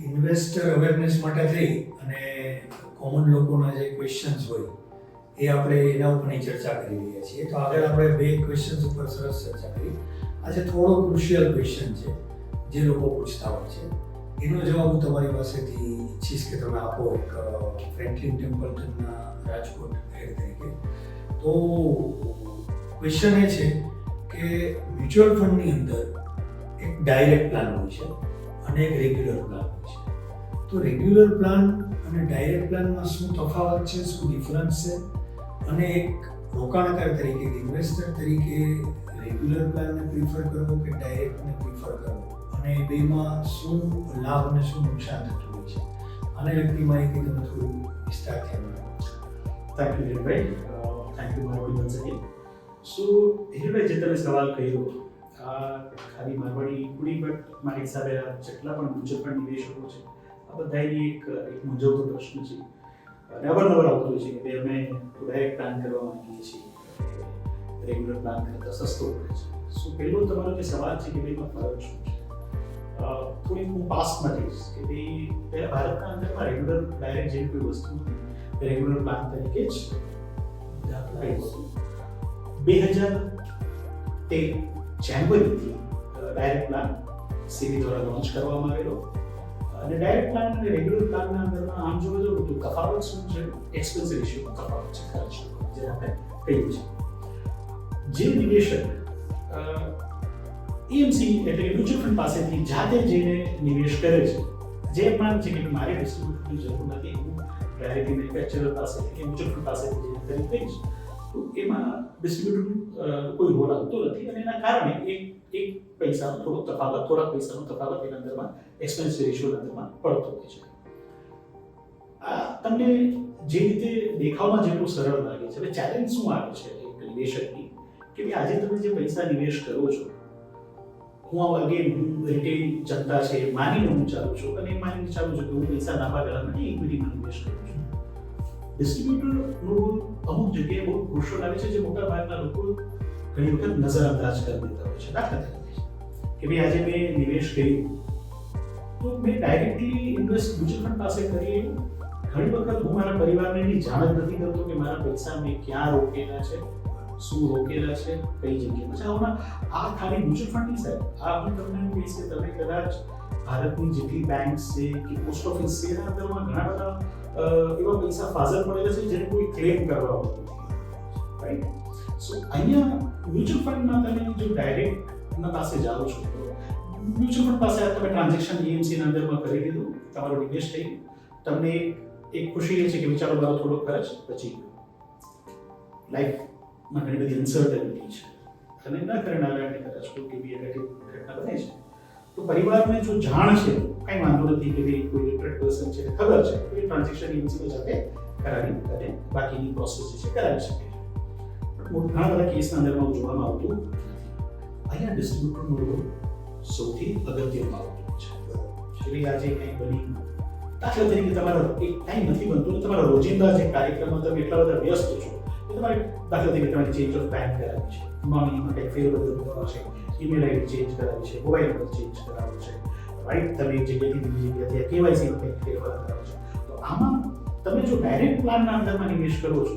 Investor awareness માટે થઈ અને કોમન લોકોના જે ક્વેશ્ચન્સ હોય એ આપણે એના ઉપરની ચર્ચા કરી રહ્યા છીએ. તો આગળ આપણે બે ક્વેશ્ચન્સ ઉપર સરસ ચર્ચા કરી. આજે થોડો ક્રુશિયલ ક્વેશ્ચન છે જે લોકો પૂછતા હોય છે, એનો જવાબ હું તમારી પાસેથી ઈચ્છીશ કે તમે આપો એક ફ્રેન્કલિન ટેમ્પલ્ટનના રાજકોટ હેડ તરીકે. તો ક્વેશ્ચન એ છે કે મ્યુચ્યુઅલ ફંડની અંદર એક ડાયરેક્ટ પ્લાન હોય છે અને એક રેગ્યુલર પ્લાન હોય છે. તો રેગ્યુલર પ્લાન અને ડાયરેક્ટ પ્લાનમાં શું તફાવત છે, શું ડિફરન્સ છે, અને એક રોકાણકાર તરીકે ઇન્વેસ્ટર તરીકે રેગ્યુલર પ્લાનને પ્રિફર કરવો કે ડાયરેક્ટને પ્રિફર કરવો, અને બેમાં શું લાભ અને શું નુકસાન થતું હોય છે, આને લગતી માહિતી તમે થોડું વિસ્તારથી આપો. Thank you Hirenbhai, thank you Marwadi once again. So Hirenbhai, જે તમે સવાલ કર્યો આ ખાલી મારવાડી કુડી બટ મારી હિસાબે જેટલા પણ મ્યુચ્યુઅલ ફંડ નિવેશકો છે આ બધાની એક મૂંઝવતો પ્રશ્ન છે અને અવારનવાર આવતો હોય છે કે ભાઈ અમે ડાયરેક્ટ પ્લાન કરવા માંગીએ છીએ, રેગ્યુલર પ્લાન કરતાં સસ્તો પડે છે. સો પહેલો તમારો જે સવાલ છે કે ભાઈમાં ફરક શું છે, થોડી હું પાસ્ટમાં જઈશ કે ભાઈ પહેલાં ભારતના અંદરમાં રેગ્યુલર ડાયરેક્ટ જેવી કોઈ વસ્તુ રેગ્યુલર પ્લાન તરીકે જ દાખલાયું હતું. 2013 જાન્યુઆરીથી ડાયરેક્ટ પ્લાન સીબી દ્વારા લોન્ચ કરવામાં આવેલો. અને ડાયરેક્ટ પ્લાન અને રેગ્યુલર પ્લાનના અંદરમાં આમ જોવા જવું તો તફાવત શું છે, એક્સપેન્સ રેશિયો તફાવત છે, ખર્ચ જે આપણે કહીએ છીએ. જે નિવેશક એએમસી એટલે કે મ્યુચ્યુઅલ ફંડ પાસેથી જાતે જઈને નિવેશ કરે છે, જે માને છે કે મારે ડિસ્ટ્રીબ્યુટરની જરૂર નથી, હું ડાયરેક્ટ મેન્યુફેક્ચરર પાસેથી કે મ્યુચ્યુઅલ ફંડ પાસેથી જઈને ખરીદ કરીશ, તો એમાં ડિસ્ટ્રીબ્યુટરનો કોઈ રોલ આવતો નથી અને એના કારણે એક પૈસાનો થોડા પૈસાનો તફાવત એના અંદરમાં એક્સપેન્સ રેશિયોના અંદરમાં પડતો હોય છે. આ તમને જે રીતે દેખાવમાં જેટલું સરળ લાગે છે, હવે ચેલેન્જ શું આવે છે એક નિવેશકની કે આજે તમે જે પૈસા નિવેશ કરો છો, હું રિટેલ જનતા છે માનીને હું ચાલું છું અને માનીને ચાલું છું કે હું પૈસા લાંબા ગાળામાં ઇક્વિટીમાં નિવેશ કરું છું. ડિસ્ટ્રીબ્યુટરનો અમુક જગ્યાએ બહુ ક્રુશિયલ આવે છે, જે મોટા ભાગના લોકો ઘણી વખત નજરઅંદાજ કરી દેતા હોય છે. દાખલા તરીકે કે ભાઈ આજે મેં નિવેશ કર્યું તો મેં ડાયરેક્ટલી ઇન્વેસ્ટ મ્યુચ્યુઅલ ફંડ પાસે કરી. ઘણી વખત હું મારા પરિવારને એની જાણ જ નથી કરતો કે મારા પૈસા મેં ક્યાં રોકેલા છે, શું રોકેલા છે, કઈ જગ્યાએ. પછી આ ખાલી મ્યુચ્યુઅલ ફંડની સાહેબ આ હું તમને એમ કહીશ કે તમે કદાચ ભારતની જેટલી બેંક છે કે પોસ્ટ ઓફિસ છે એના અંદરમાં ઘણા બધા એવા પૈસા ફાજલ પડેલા છે જેને કોઈ ક્લેમ કરવા હોતું નથી, રાઈટ? સો અહીંયા મ્યુચ્યુઅલ ફંડમાં તમે જો ડાયરેક્ટના પાસે જાઓ છો તો મ્યુચ્યુઅલ ફંડ પાસે તમે ટ્રાન્ઝેક્શન એએમસીના અંદરમાં કરી દીધું, તમારો નિવેશ થઈ ગયો, તમને એક ખુશી રહે છે કે વિચારો મારો થોડો ખર્ચ બચી ગયો. લાઈફમાં ઘણી બધી અનસર્ટનિટી છે અને ન કરનારા કદાચ કોઈ કે બી ઘટના બને છે તો પરિવારને જો જાણ છે કંઈ વાંધો નથી કે ભાઈ કોઈ લિટરેટ પર્સન છે, ખબર છે તો એ ટ્રાન્ઝેક્શન એજન્સી સાથે કરાવી અને બાકીની પ્રોસેસ જે છે કરાવી શકે છે. પણ ઘણા બધા કેસના અંદરમાં જોવામાં આવતું નથી. અહીંયા ડિસ્ટ્રીબ્યુટરનો રોલ સૌથી અગત્યનો આવતો છે. એટલે આજે કંઈ બની દાખલા તરીકે તમારો એક ટાઈમ નથી બનતો, તમારા રોજિંદા જે કાર્યક્રમમાં તમે એટલા બધા વ્યસ્ત છો કે તમારે દાખલા તરીકે તમારે ચેન્જ ઓફ બેંક કરાવી છે, નોમિનીમાં કંઈક ફેરબદલ કરવો છે, ઈમેલ આઈડી ચેન્જ કરાવી છે, મોબાઈલ નંબર ચેન્જ કરાવવો છે, રાઈટ? તમે એક જગ્યાએથી બીજી જગ્યાએ કેવાયસીમાં કંઈક ફેરફાર કરાવો છો. તો આમાં તમે જો ડાયરેક્ટ પ્લાનના અંદરમાં નિવેશ કરો છો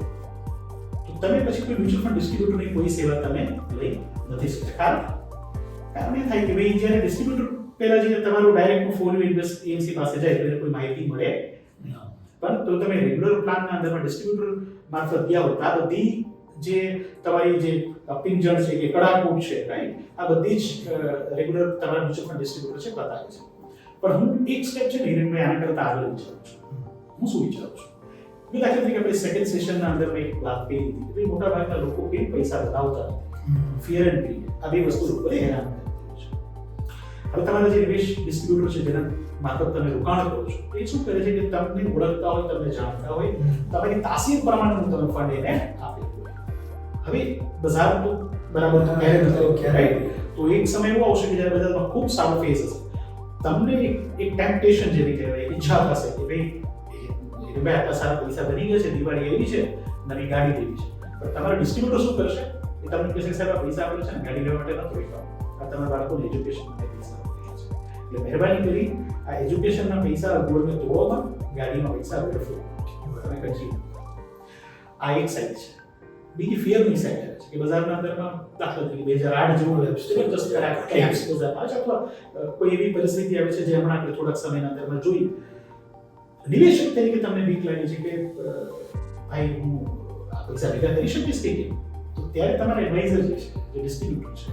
તો તમે પછી કોઈ મ્યુચ્યુઅલ ફંડ ડિસ્ટ્રીબ્યુટરની કોઈ સેવા તમે લઈ નથી શકતા. કારણ એ થાય કે ભાઈ જ્યારે ડિસ્ટ્રીબ્યુટર પહેલા જે તમારું ડાયરેક્ટ પોર્ટફોલિયો ઇન્વેસ્ટ એએમસી પાસે જાય એટલે કોઈ માહિતી મળે નહીં. પણ તો તમે રેગ્યુલર પ્લાનના અંદરમાં ડિસ્ટ્રીબ્યુટર મારફત ગયા હો આ બધી જે તમારી જે પિંજણ છે કે કડાકોટ છે, રાઈટ? આ બધી જ રેગ્યુલર તમારા મ્યુચ્યુઅલ ફંડ ડિસ્ટ્રીબ્યુટર છે બતાવે છે. પણ હું એક સ્ટેપ છે ને હિરેનભાઈ આના કરતા આગળ વિચારું છું. હું શું વિચારું છું કે દાખલા તરીકે આપણે સેકન્ડ સેશનના અંદર મેં એક વાત કરી હતી કે મોટા ભાગના લોકો કેમ પૈસા બતાવતા નથી, ફિયર એન્ડ ગ્રીડ, આ બે વસ્તુ લોકોને હેરાન કરે છે. હવે તમારા જે નિવેશ ડિસ્ટ્રીબ્યુટર છે જેના મારફત તમે રોકાણ કરો છો એ શું કરે છે કે તમને ઓળખતા હોય, તમને જાણતા હોય, તમારી તાસીર પ્રમાણેનું તમે ફંડ એને આપેલું હોય. હવે બજાર તો બરાબર તો ક્યારે નથી, રાઈટ? તો એક સમય એવો આવશે કે જ્યારે બજારમાં ખૂબ સારો ફેઝ હશે, તમને એક ટેમ્પટેશન જેવી કહેવાય, ઈચ્છા થશે કે ભાઈ આટલા સારા પૈસા બની ગયા છે, દિવાળી એવી છે, નવી ગાડી લેવી છે. પણ તમારા ડિસ્ટ્રીબ્યુટર શું કરશે? એ તમને કહેશે સાહેબ આ પૈસા આપણે છે ને ગાડી લેવા માટે નથી રોક્યા, આ તમારા બાળકોને એજ્યુકેશન માટે પૈસા રોકેલા છે, એટલે મહેરબાની કરી આ એજ્યુકેશનના પૈસા અગવડને તોડવામાં, ગાડીમાં પૈસા વેડફો તમે કચી. આ એક સાઈડ છે. બીજી ફિયરની સાઈડ આવે છે કે બજારના અંદરમાં દાખલા તરીકે 2008 જેવું જબરજસ્ત ક્રેશ બજારમાં આવે છે, અથવા કોઈ એવી પરિસ્થિતિ આવે છે જે હમણાં આપણે થોડાક સમયના અંદરમાં જોઈ. નિવેશક તરીકે તમને બીક લાગે છે કે ભાઈ હું આ પૈસા ભેગા કરી શકીશ કે કેમ? તો ત્યારે તમારા એડવાઇઝર જે છે, જે ડિસ્ટ્રીબ્યુટર છે,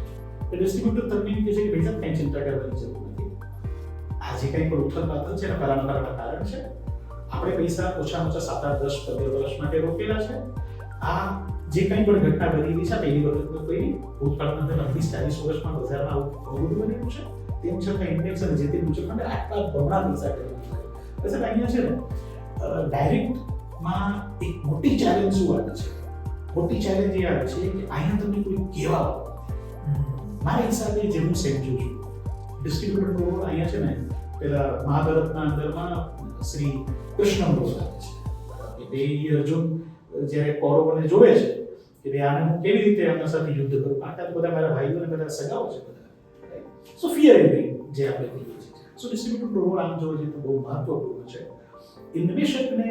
એ ડિસ્ટ્રીબ્યુટર તમને એમ કહે છે કે ભાઈ સાહેબ કંઈ ચિંતા કરવાની જરૂર નથી. આ જે કંઈ પણ ઉથલ પાથલ છે એના પરાના કારણ છે. આપણે પૈસા ઓછામાં ઓછા 7, 8, 10, 15 વર્ષ માટે રોકેલા છે. આ જે કંઈ પણ ઘટના બનેલી છે પહેલી વખત કોઈ ભૂતકાળના અંદર 20-40 વર્ષમાં બજારમાં આવું ઘણું બધું બનેલું છે. તેમ છતાં ઇન્ડેક્સ અને જે તે મ્યુચ્યુઅલ ફંડ આટલા બમણા પૈસા કરેલા છે. સાહેબ અહીંયા છે ને ડાયરેક્ટમાં એક મોટી ચેલેન્જ શું આવે છે? મોટી ચેલેન્જ એ આવે છે કે અહીંયા તમને કોઈ કહેવા મારા હિસાબે જે હું સમજુ છું, ડિસ્ટ્રીબ્યુટરનો રોલ અહીંયા છે ને પેલા મહાભારતના અંદરમાં શ્રી કૃષ્ણનો રોલ આવે છે. બે અર્જુન જ્યારે કૌરવોને જોવે છે કે ભાઈ આને હું કેવી રીતે એમના સાથે યુદ્ધ કરું, આટલા બધા મારા ભાઈઓ અને બધા સગાઓ છે બધા. સો ફિયર એવી જે આપણે કહીએ છીએ. સો ડિસ્ટ્રીબ્યુટરનો રોલ આમ જોવા જઈએ તો બહુ મહત્વપૂર્ણ છે. ઇન્વેસ્ટરને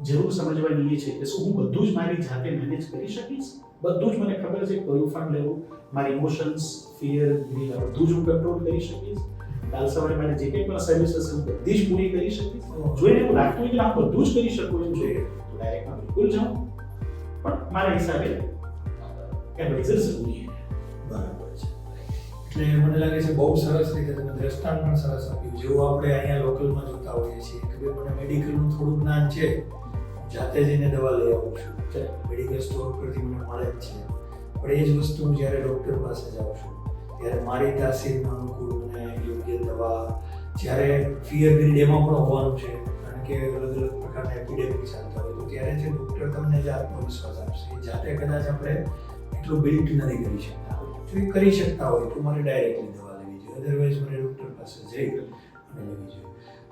જરૂર સમજવાની એ છે કે શું હું બધું જ મારી જાતે મેનેજ કરી શકીશ? બધું જ મને ખબર છે કયું ફંડ લેવું, મારી ઇમોશન્સ, ફિયર, ગ્રીડ આ બધું જ હું કંટ્રોલ કરી શકીશ? કાલ સવારે મારે જે કંઈ પણ સર્વિસ હશે હું બધી જ પૂરી કરી શકીશ? જોઈને એવું લાગતું હોય કે હું બધું જ કરી શકું એમ જોઈએ તો ડાયરેક્ટમાં બિલકુલ જાઉં, પણ મારા હિસાબે એડવાઇઝર જરૂરી છે. બરાબર છે. એટલે મને લાગે છે બહુ સરસ રીતે તમે દ્રષ્ટાંત પણ સરસ આપ્યું. જેવું આપણે અહીંયા લોકલમાં જોતા હોઈએ છીએ કે ભાઈ મને મેડિકલનું થોડું જ્ઞાન છે, જાતે જઈને દવા લઈ આવું છું, મેડિકલ સ્ટોર પરથી મને મળે જ છે. પણ એ જ વસ્તુ હું જ્યારે ડૉક્ટર પાસે જાઉં છું ત્યારે મારી તાસીરમાં અનુકૂળ મને યોગ્ય દવા, જ્યારે ફિયર ગ્રીડ એમાં પણ હોવાનું છે કારણ કે અલગ અલગ પ્રકારના એપિડેમિક ચાલતા હોય, તો ત્યારે જે ડૉક્ટર તમને જે આત્મવિશ્વાસ આપશે એ જાતે કદાચ આપણે એટલું બિલ્ડ નથી કરી શકતા. જો એ કરી શકતા હોય તો મારે ડાયરેક્ટલી દવા લેવી જોઈએ, અધરવાઇઝ મને ડૉક્ટર પાસે જઈ અને લેવી જોઈએ.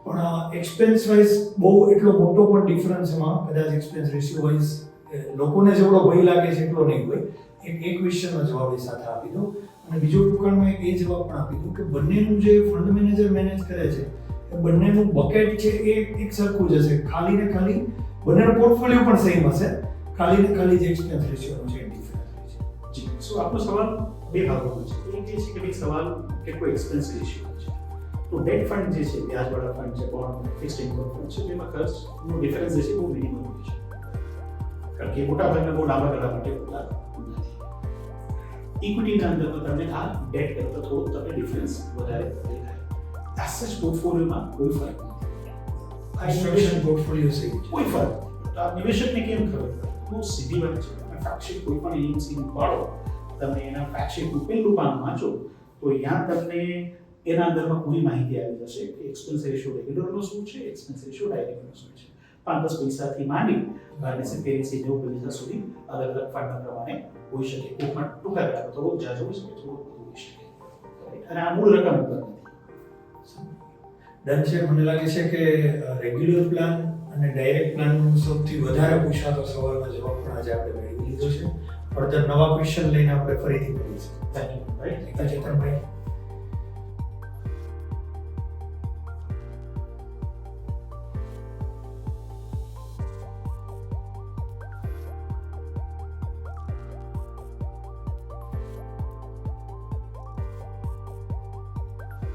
પણ એક્સપેન્સ વાઇઝ બહુ એટલો મોટો પણ ડિફરન્સ એમાં કદાચ એક્સપેન્સ રેશિયો વાઇઝ લોકોને જેવડો ભય લાગે છે એટલો નહીં હોય. એક ક્વેશ્ચનનો જવાબ એ સાથે આપી દો અને બીજો ટૂંકાણમાં એક એ જવાબ પણ આપી દઉં કે બંનેનું જે ફંડ મેનેજર મેનેજ કરે છે એ બંનેનું બકેટ છે એ એક સરખું જ હશે, ખાલી ને ખાલી બંનેનો પોર્ટફોલિયો પણ સેમ હશે, ખાલી ને ખાલી જે એક્સપેન્સ રેશિયોનો છે એ ડિફરન્સ છે. જી, સો આપણો સવાલ બે ભાગોનો છે. એક એ છે કે ભાઈ સવાલ કેટલો એક્સપેન્સ રેશિયો છે. તો ડેટ ફંડ જે છે, વ્યાજવાળા ફંડ છે, બોન્ડ, ફિક્સ્ડ ઇન્કમ ફંડ છે, તેમાં ખર્ચનો ડિફરન્સ જે છે બહુ મિનિમમ હોય છે, કારણ કે મોટા ભાગના બહુ લાંબા ગાળા માટે હોતા નથી. ઇક્વિટીના અંદરમાં તમને આ ડેટ કરતાં થોડું તમને ડિફરન્સ વધારે દેખાય. એઝ સચ પોર્ટફોલિયોમાં કોઈ ફરક નથી. કન્સ્ટ્રક્શન પોર્ટફોલિયો છે કોઈ ફરક નથી. તો આ નિવેશકને કેમ ખબર પડે? બહુ સીધી વાત છે. તમે ફેક્ટશીટ કોઈ પણ એજન્સીનું પાડો, તમે એના ફેક્ટશીટનું પહેલું પાન વાંચો તો ત્યાં તમને એના અંદરમાં પૂરી માહિતી આવી જશે કે એક્સપેન્સ રેશિયો રેગ્યુલરનો શું છે, એક્સપેન્સ રેશિયો ડાયરેક્ટનો શું છે. 5-10 પૈસાથી માંડી અને 70-90 પૈસા સુધી અલગ અલગ ફંડના પ્રમાણે હોઈ શકે. કોઈપણ ટૂંકા ગાળા થોડો જાજો હોઈ શકે, થોડું વધુ હોઈ શકે, અને આ મૂળ રકમ ઉપર નથી. ડન છે. મને લાગે છે કે રેગ્યુલર પ્લાન અને ડાયરેક્ટ પ્લાનનું સૌથી વધારે પૂછાતો સવાલનો જવાબ પણ આજે આપણે મેળવી લીધો છે. ફર્ધર નવા ક્વેશ્ચન લઈને આપણે ફરીથી મળીશું. Thank you. ચેતનભાઈ.